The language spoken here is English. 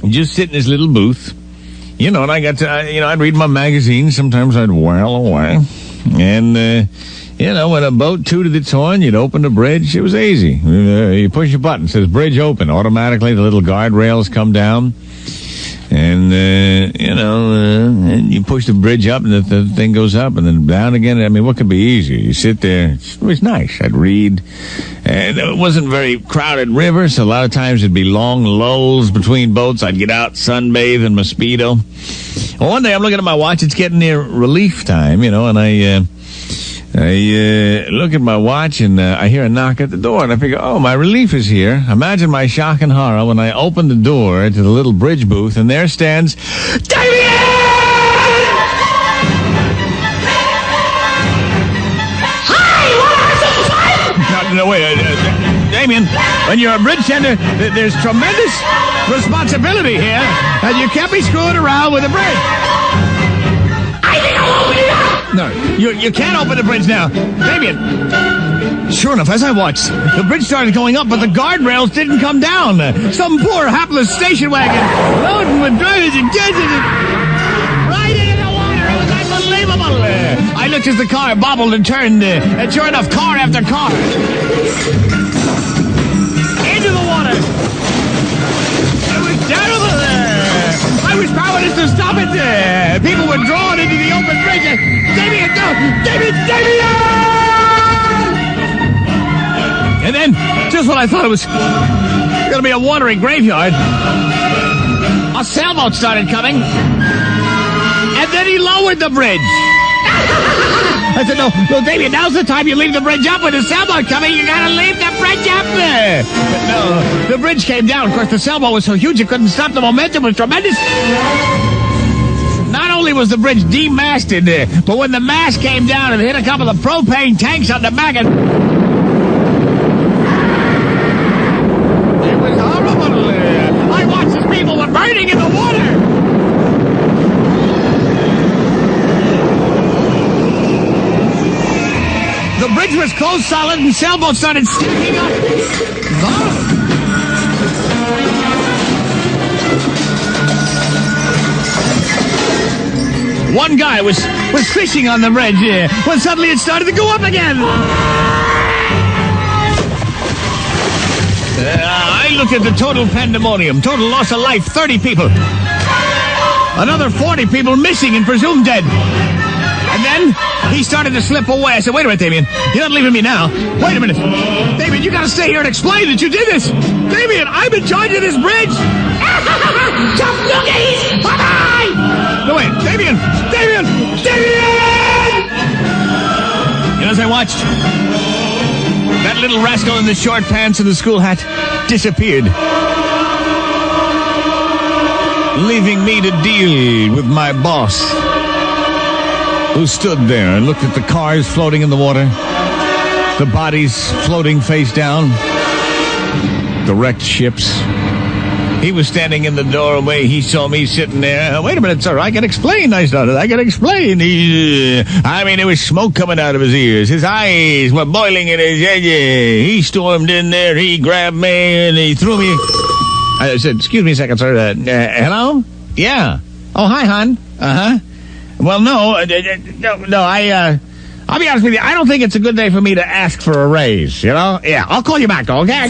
just sit in his little booth. You know, and I got to, I'd read my magazine. Sometimes I'd while away. And, when a boat tooted its horn, you'd open the bridge. It was easy. You push a button, it says bridge open. Automatically, the little guardrails come down. And, and you push the bridge up and the thing goes up and then down again. I mean, what could be easier? You sit there. It was nice. I'd read. And it wasn't a very crowded river, so a lot of times it'd be long lulls between boats. I'd get out, sunbathe, and mosquito. Well, one day I'm looking at my watch. It's getting near relief time, and I look at my watch and I hear a knock at the door, and I figure, oh, my relief is here. Imagine my shock and horror when I open the door to the little bridge booth, and there stands Damien! Hi, no, wait, Damien, when you're a bridge tender, there's tremendous responsibility here, and you can't be screwing around with a bridge. I think I'll open it up! No, you can't open the bridge now. Damien. Sure enough, as I watched, the bridge started going up, but the guardrails didn't come down. Some poor, hapless station wagon loaded with drivers and kids right into the water. It was unbelievable. I looked as the car bobbled and turned, and sure enough, car after car into the water. It was terrible. I was powerless to stop it. People were drawn into the open bridge. Damien, no! Damien! And then, just when I thought it was going to be a wandering graveyard, a sailboat started coming, and then he lowered the bridge. I said, no, Damien, now's the time you leave the bridge up. With the sailboat coming, you got to leave the bridge up. But no, the bridge came down. Of course, the sailboat was so huge it couldn't stop. The momentum was tremendous. Not only was the bridge demasted, but when the mast came down, it hit a couple of propane tanks on the back, and it was horrible. I watched as people were burning in the water. The bridge was closed solid, and sailboats started stacking up. One guy was fishing on the bridge when suddenly it started to go up again. I looked at the total pandemonium, total loss of life, 30 people. Another 40 people missing and presumed dead. And then he started to slip away. I said, wait a minute, Damien. You're not leaving me now. Wait a minute. Damien, you got to stay here and explain that you did this. Damien, I'm in charge of this bridge. Tough nookies! Bye-bye! No, wait. Damien! Damien! Damien! And as I watched, that little rascal in the short pants and the school hat disappeared, leaving me to deal with my boss, who stood there and looked at the cars floating in the water, the bodies floating face down, the wrecked ships. He was standing in the doorway. He saw me sitting there. Wait a minute, sir. I can explain. I started. I can explain. There was smoke coming out of his ears. His eyes were boiling in his head. He stormed in there. He grabbed me and he threw me. I said, excuse me a second, sir. Hello? Yeah. Oh, hi, hon. Uh-huh. Well, no, I'll be honest with you. I don't think it's a good day for me to ask for a raise, Yeah, I'll call you back, okay?